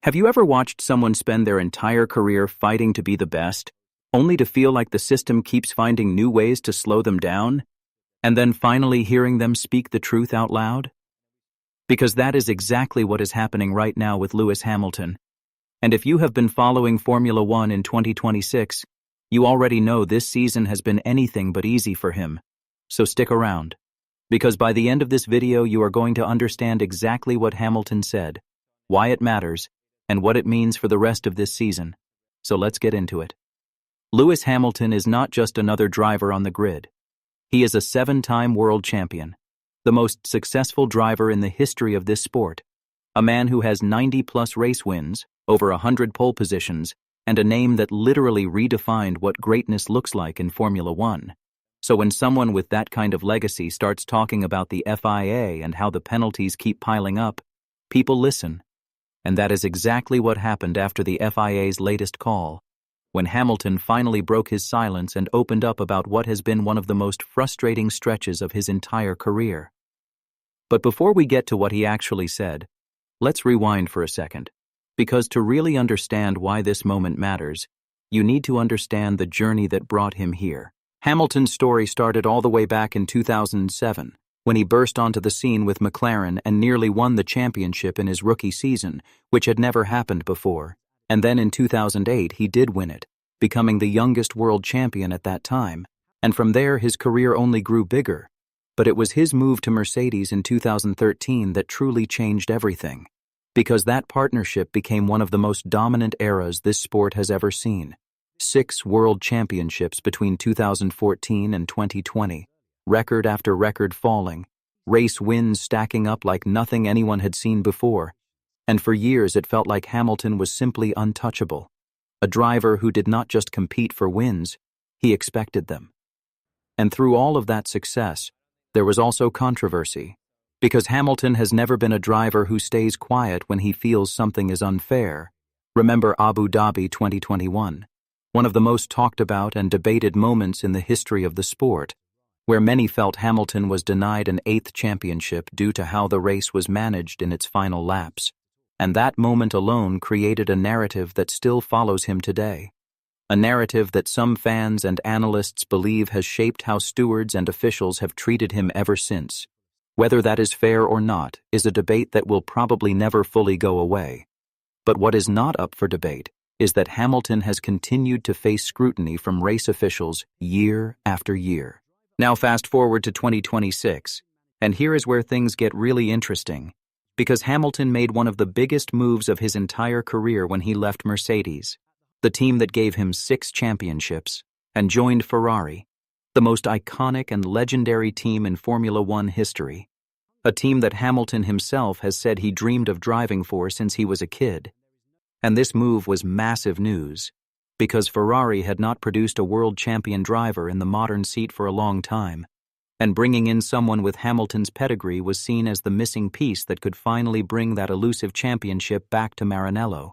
Have you ever watched someone spend their entire career fighting to be the best, only to feel like the system keeps finding new ways to slow them down, and then finally hearing them speak the truth out loud? Because that is exactly what is happening right now with Lewis Hamilton. And if you have been following Formula One in 2026, you already know this season has been anything but easy for him. So stick around, because by the end of this video you are going to understand exactly what Hamilton said, why it matters, and what it means for the rest of this season. So let's get into it. Lewis Hamilton is not just another driver on the grid. He is a 7-time world champion, the most successful driver in the history of this sport, a man who has 90-plus race wins, over 100 pole positions, and a name that literally redefined what greatness looks like in Formula One. So when someone with that kind of legacy starts talking about the FIA and how the penalties keep piling up, people listen. And that is exactly what happened after the FIA's latest call, when Hamilton finally broke his silence and opened up about what has been one of the most frustrating stretches of his entire career. But before we get to what he actually said, let's rewind for a second, because to really understand why this moment matters, you need to understand the journey that brought him here. Hamilton's story started all the way back in 2007, when he burst onto the scene with McLaren and nearly won the championship in his rookie season, which had never happened before. And then in 2008 he did win it, becoming the youngest world champion at that time, and from there his career only grew bigger. But it was his move to Mercedes in 2013 that truly changed everything, because that partnership became one of the most dominant eras this sport has ever seen. 6 world championships between 2014 and 2020, record after record falling, race wins stacking up like nothing anyone had seen before, and for years it felt like Hamilton was simply untouchable, a driver who did not just compete for wins, he expected them. And through all of that success, there was also controversy, because Hamilton has never been a driver who stays quiet when he feels something is unfair. Remember Abu Dhabi 2021, one of the most talked about and debated moments in the history of the sport, where many felt Hamilton was denied an 8th championship due to how the race was managed in its final laps. And that moment alone created a narrative that still follows him today. A narrative that some fans and analysts believe has shaped how stewards and officials have treated him ever since. Whether that is fair or not is a debate that will probably never fully go away. But what is not up for debate is that Hamilton has continued to face scrutiny from race officials year after year. Now fast forward to 2026, and here is where things get really interesting, because Hamilton made one of the biggest moves of his entire career when he left Mercedes, the team that gave him 6 championships, and joined Ferrari, the most iconic and legendary team in Formula One history, a team that Hamilton himself has said he dreamed of driving for since he was a kid. And this move was massive news, because Ferrari had not produced a world champion driver in the modern seat for a long time, and bringing in someone with Hamilton's pedigree was seen as the missing piece that could finally bring that elusive championship back to Maranello.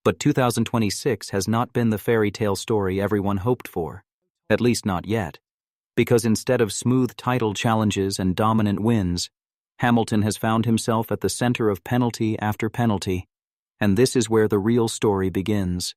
But 2026 has not been the fairy tale story everyone hoped for, at least not yet, because instead of smooth title challenges and dominant wins, Hamilton has found himself at the center of penalty after penalty, and this is where the real story begins.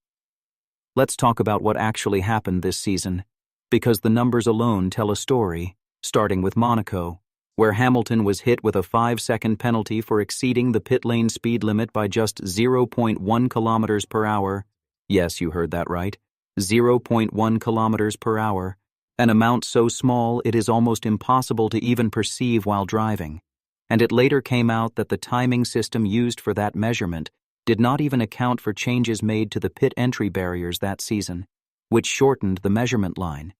Let's talk about what actually happened this season, because the numbers alone tell a story, starting with Monaco, where Hamilton was hit with a 5-second penalty for exceeding the pit lane speed limit by just 0.1 kilometers per hour. Yes, you heard that right. 0.1 kilometers per hour, an amount so small it is almost impossible to even perceive while driving. And it later came out that the timing system used for that measurement did not even account for changes made to the pit entry barriers that season, which shortened the measurement line.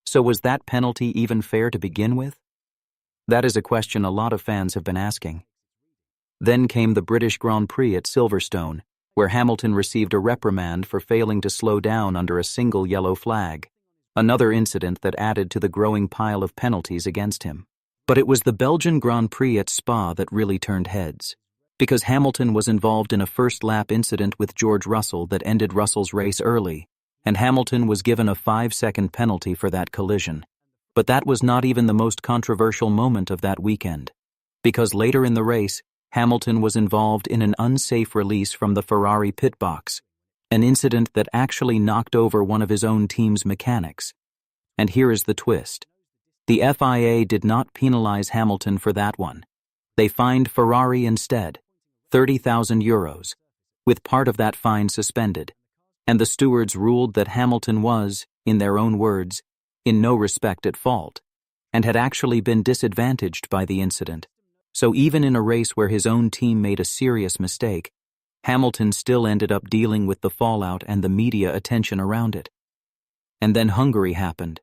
So was that penalty even fair to begin with? That is a question a lot of fans have been asking. Then came the British Grand Prix at Silverstone, where Hamilton received a reprimand for failing to slow down under a single yellow flag, another incident that added to the growing pile of penalties against him. But it was the Belgian Grand Prix at Spa that really turned heads, because Hamilton was involved in a first-lap incident with George Russell that ended Russell's race early, and Hamilton was given a 5-second penalty for that collision. But that was not even the most controversial moment of that weekend, because later in the race, Hamilton was involved in an unsafe release from the Ferrari pit box, an incident that actually knocked over one of his own team's mechanics. And here is the twist. The FIA did not penalize Hamilton for that one. They fined Ferrari instead, €30,000, with part of that fine suspended. And the stewards ruled that Hamilton was, in their own words, in no respect at fault, and had actually been disadvantaged by the incident. So even in a race where his own team made a serious mistake, Hamilton still ended up dealing with the fallout and the media attention around it. And then Hungary happened,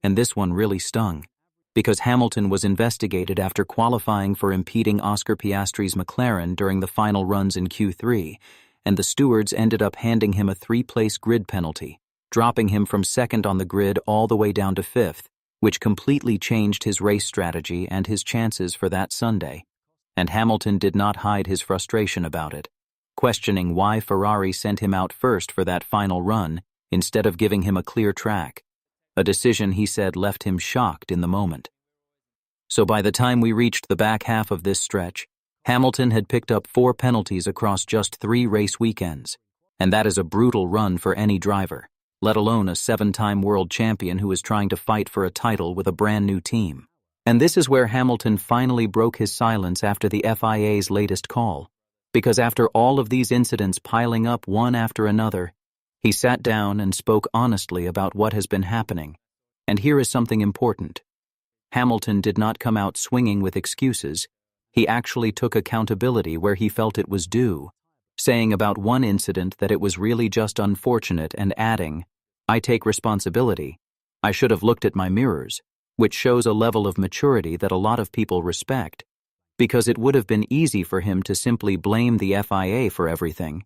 and this one really stung, because Hamilton was investigated after qualifying for impeding Oscar Piastri's McLaren during the final runs in Q3, and the stewards ended up handing him a 3-place grid penalty, dropping him from second on the grid all the way down to 5th, which completely changed his race strategy and his chances for that Sunday. And Hamilton did not hide his frustration about it, questioning why Ferrari sent him out first for that final run instead of giving him a clear track, a decision he said left him shocked in the moment. So by the time we reached the back half of this stretch, Hamilton had picked up 4 penalties across just 3 race weekends, and that is a brutal run for any driver, let alone a 7-time world champion who is trying to fight for a title with a brand new team. And this is where Hamilton finally broke his silence after the FIA's latest call, because after all of these incidents piling up one after another, he sat down and spoke honestly about what has been happening. And here is something important. Hamilton did not come out swinging with excuses. He actually took accountability where he felt it was due, saying about one incident that it was really just unfortunate and adding, "I take responsibility. I should have looked at my mirrors," which shows a level of maturity that a lot of people respect, because it would have been easy for him to simply blame the FIA for everything.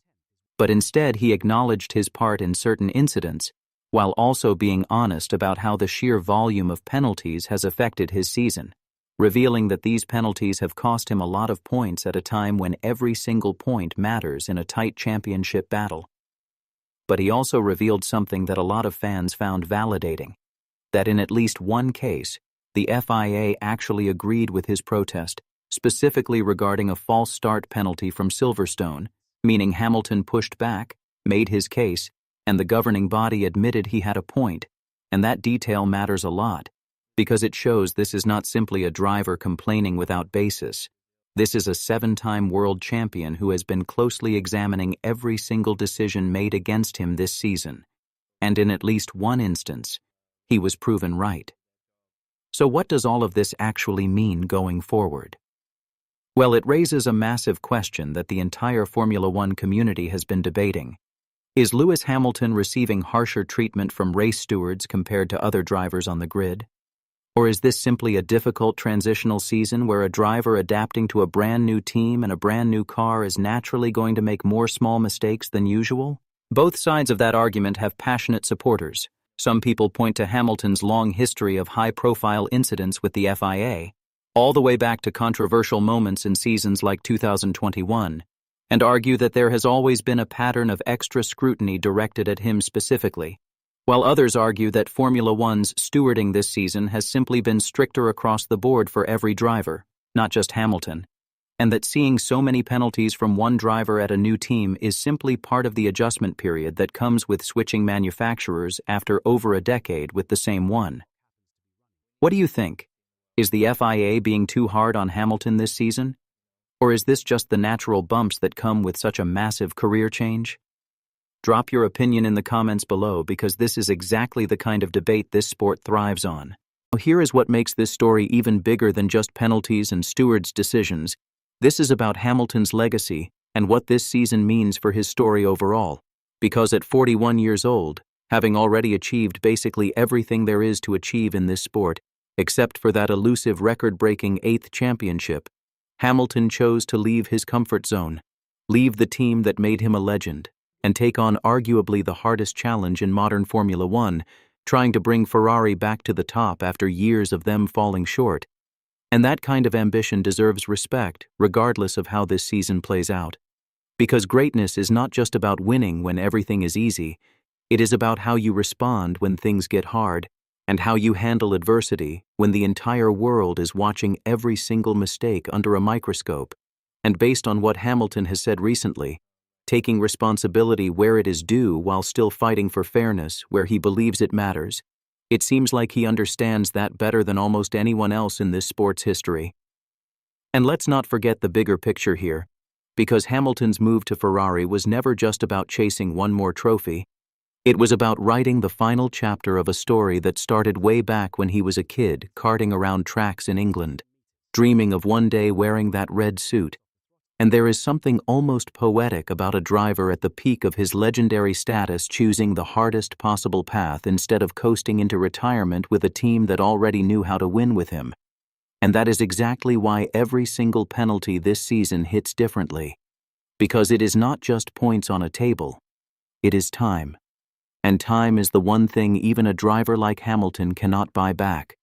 But instead he acknowledged his part in certain incidents, while also being honest about how the sheer volume of penalties has affected his season, revealing that these penalties have cost him a lot of points at a time when every single point matters in a tight championship battle. But he also revealed something that a lot of fans found validating, that in at least one case, the FIA actually agreed with his protest, specifically regarding a false start penalty from Silverstone, meaning Hamilton pushed back, made his case, and the governing body admitted he had a point, and that detail matters a lot, because it shows this is not simply a driver complaining without basis. This is a 7-time world champion who has been closely examining every single decision made against him this season, and in at least one instance, he was proven right. So what does all of this actually mean going forward? Well, it raises a massive question that the entire Formula One community has been debating. Is Lewis Hamilton receiving harsher treatment from race stewards compared to other drivers on the grid? Or is this simply a difficult transitional season where a driver adapting to a brand new team and a brand new car is naturally going to make more small mistakes than usual? Both sides of that argument have passionate supporters. Some people point to Hamilton's long history of high-profile incidents with the FIA, all the way back to controversial moments in seasons like 2021, and argue that there has always been a pattern of extra scrutiny directed at him specifically, while others argue that Formula One's stewarding this season has simply been stricter across the board for every driver, not just Hamilton, and that seeing so many penalties from one driver at a new team is simply part of the adjustment period that comes with switching manufacturers after over a decade with the same one. What do you think? Is the FIA being too hard on Hamilton this season? Or is this just the natural bumps that come with such a massive career change? Drop your opinion in the comments below, because this is exactly the kind of debate this sport thrives on. Here is what makes this story even bigger than just penalties and stewards' decisions. This is about Hamilton's legacy and what this season means for his story overall. Because at 41 years old, having already achieved basically everything there is to achieve in this sport, except for that elusive record-breaking 8th championship, Hamilton chose to leave his comfort zone, leave the team that made him a legend, and take on arguably the hardest challenge in modern Formula One, trying to bring Ferrari back to the top after years of them falling short. And that kind of ambition deserves respect, regardless of how this season plays out. Because greatness is not just about winning when everything is easy, it is about how you respond when things get hard, and how you handle adversity when the entire world is watching every single mistake under a microscope. And based on what Hamilton has said recently, taking responsibility where it is due while still fighting for fairness where he believes it matters, it seems like he understands that better than almost anyone else in this sport's history. And let's not forget the bigger picture here, because Hamilton's move to Ferrari was never just about chasing one more trophy. It was about writing the final chapter of a story that started way back when he was a kid karting around tracks in England, dreaming of one day wearing that red suit. And there is something almost poetic about a driver at the peak of his legendary status choosing the hardest possible path instead of coasting into retirement with a team that already knew how to win with him. And that is exactly why every single penalty this season hits differently. Because it is not just points on a table, it is time. And time is the one thing even a driver like Hamilton cannot buy back.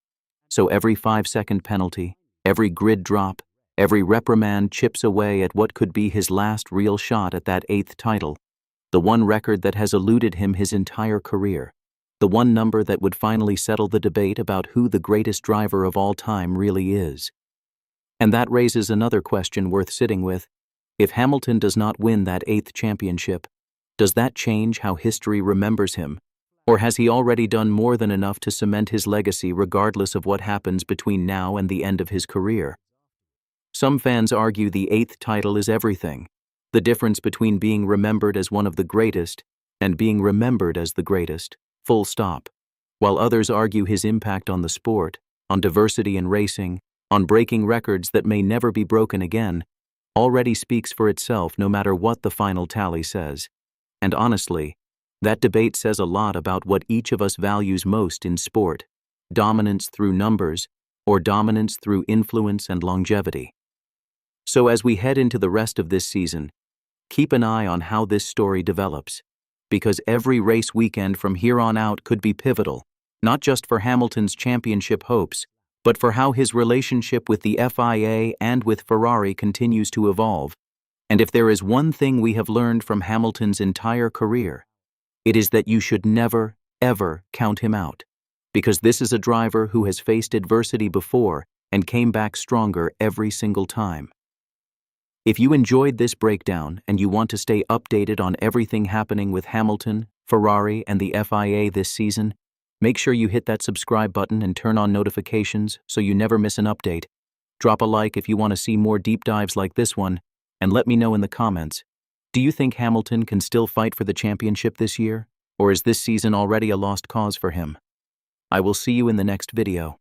So every 5-second penalty, every grid drop, every reprimand chips away at what could be his last real shot at that 8th title, the one record that has eluded him his entire career, the one number that would finally settle the debate about who the greatest driver of all time really is. And that raises another question worth sitting with. If Hamilton does not win that 8th championship, does that change how history remembers him? Or has he already done more than enough to cement his legacy regardless of what happens between now and the end of his career? Some fans argue the 8th title is everything, the difference between being remembered as one of the greatest and being remembered as the greatest, full stop, while others argue his impact on the sport, on diversity in racing, on breaking records that may never be broken again, already speaks for itself no matter what the final tally says. And honestly, that debate says a lot about what each of us values most in sport, dominance through numbers or dominance through influence and longevity. So as we head into the rest of this season, keep an eye on how this story develops, because every race weekend from here on out could be pivotal, not just for Hamilton's championship hopes, but for how his relationship with the FIA and with Ferrari continues to evolve. And if there is one thing we have learned from Hamilton's entire career, it is that you should never, ever count him out, because this is a driver who has faced adversity before and came back stronger every single time. If you enjoyed this breakdown and you want to stay updated on everything happening with Hamilton, Ferrari, and the FIA this season, make sure you hit that subscribe button and turn on notifications so you never miss an update. Drop a like if you want to see more deep dives like this one, and let me know in the comments. Do you think Hamilton can still fight for the championship this year, or is this season already a lost cause for him? I will see you in the next video.